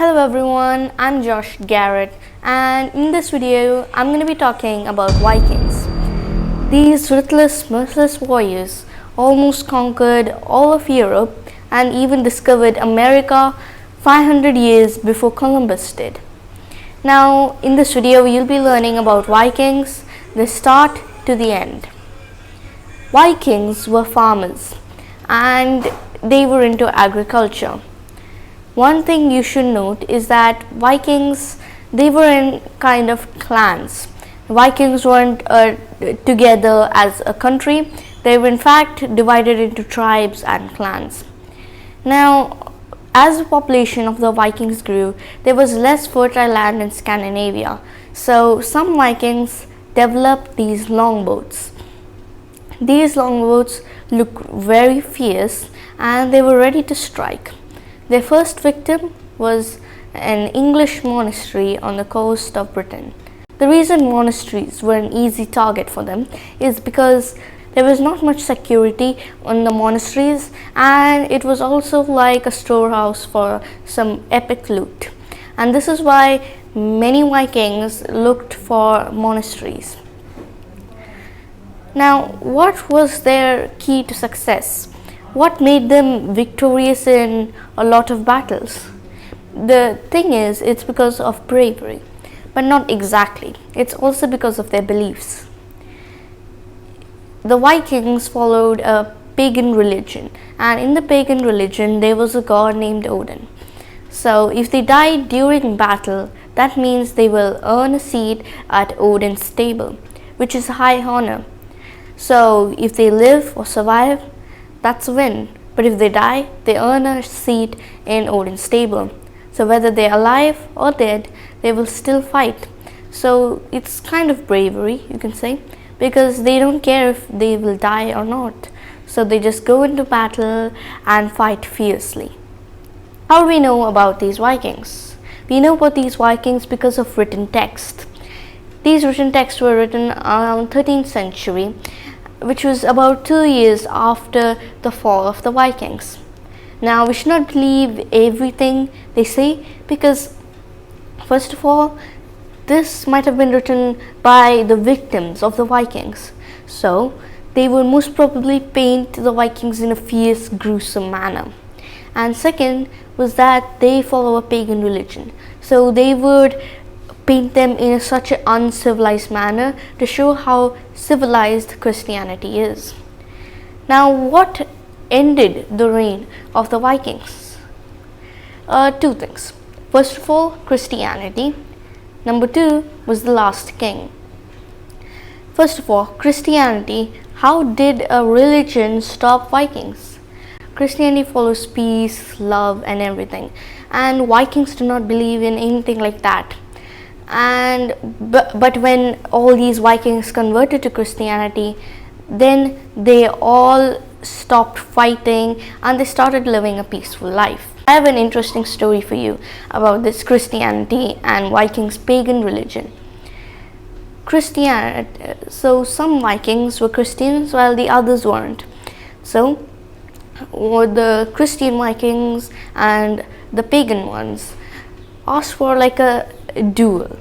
Hello everyone, I'm Josh Garrett, and in this video I'm going to be talking about Vikings. These ruthless, merciless warriors almost conquered all of Europe and even discovered America 500 years before Columbus did. Now in this video you'll be learning about Vikings, the start to the end. Vikings were farmers and they were into agriculture. One thing you should note is that Vikings, they were in kind of clans. Vikings weren't together as a country, they were in fact divided into tribes and clans. Now, as the population of the Vikings grew, there was less fertile land in Scandinavia, so some Vikings developed these longboats. These longboats looked very fierce and they were ready to strike. Their first victim was an English monastery on the coast of Britain. The reason monasteries were an easy target for them is because there was not much security on the monasteries, and it was also like a storehouse for some epic loot. And this is why many Vikings looked for monasteries. Now, what was their key to success? What made them victorious in a lot of battles? The thing is, it's because of bravery, but not exactly. It's also because of their beliefs. The Vikings followed a pagan religion, and in the pagan religion there was a god named Odin. So if they died during battle, that means they will earn a seat at Odin's table, which is high honor. So if they live or survive, that's a win. But if they die, they earn a seat in Odin's table. So whether they're alive or dead, they will still fight. So it's kind of bravery, you can say, because they don't care if they will die or not. So they just go into battle and fight fiercely. How do we know about these Vikings? We know about these Vikings because of written text. These written texts were written around 13th century, which was about 2 years after the fall of the Vikings. Now, we should not believe everything they say because, first of all, this might have been written by the victims of the Vikings. So, they would most probably paint the Vikings in a fierce, gruesome manner. And second was that they follow a pagan religion. So, they would paint them in such an uncivilized manner to show how civilized Christianity is. Now, what ended the reign of the Vikings? Two things. First of all, Christianity. Number two was the last king. First of all, Christianity. How did a religion stop Vikings? Christianity follows peace, love, and everything, and Vikings do not believe in anything like that. But when all these Vikings converted to Christianity, then they all stopped fighting and they started living a peaceful life. I have an interesting story for you about this Christianity and Vikings' pagan religion. So some Vikings were Christians while the others weren't. So the Christian Vikings and the pagan ones asked for like a duel.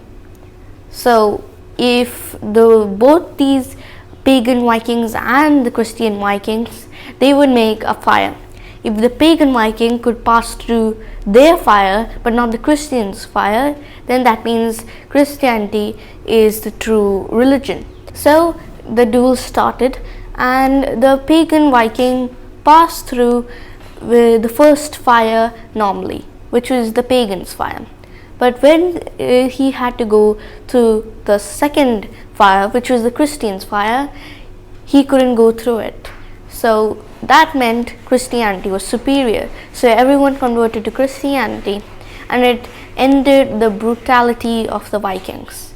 So if both these pagan Vikings and the Christian Vikings, they would make a fire. If the pagan Viking could pass through their fire but not the Christian's fire, then that means Christianity is the true religion. So the duel started and the pagan Viking passed through with the first fire normally, which was the pagan's fire. But when he had to go to the second fire, which was the Christian's fire, he couldn't go through it. So that meant Christianity was superior. So everyone converted to Christianity, and it ended the brutality of the Vikings.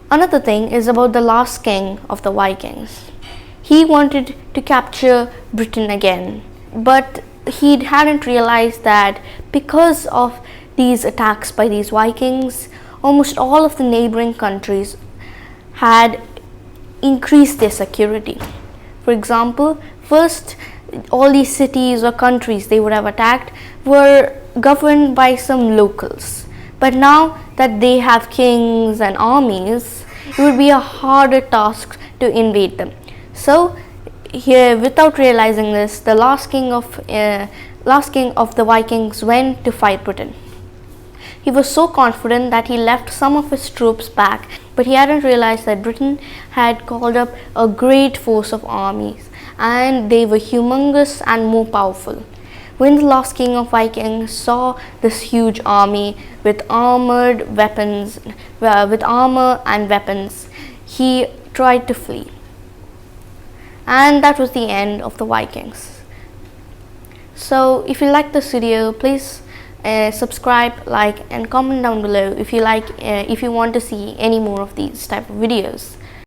Another thing is about the last king of the Vikings. He wanted to capture Britain again, but he hadn't realized that because of these attacks by these Vikings, almost all of the neighboring countries had increased their security. For example, first all these cities or countries they would have attacked were governed by some locals. But now that they have kings and armies, it would be a harder task to invade them. So, here, without realizing this, the last king of the Vikings went to fight Britain. He was so confident that he left some of his troops back, but he hadn't realized that Britain had called up a great force of armies, and they were humongous and more powerful. When the last king of Vikings saw this huge army with armor and weapons, he tried to flee. And that was the end of the Vikings. So if you like this video, please subscribe, like and comment down below if you want to see any more of these type of videos.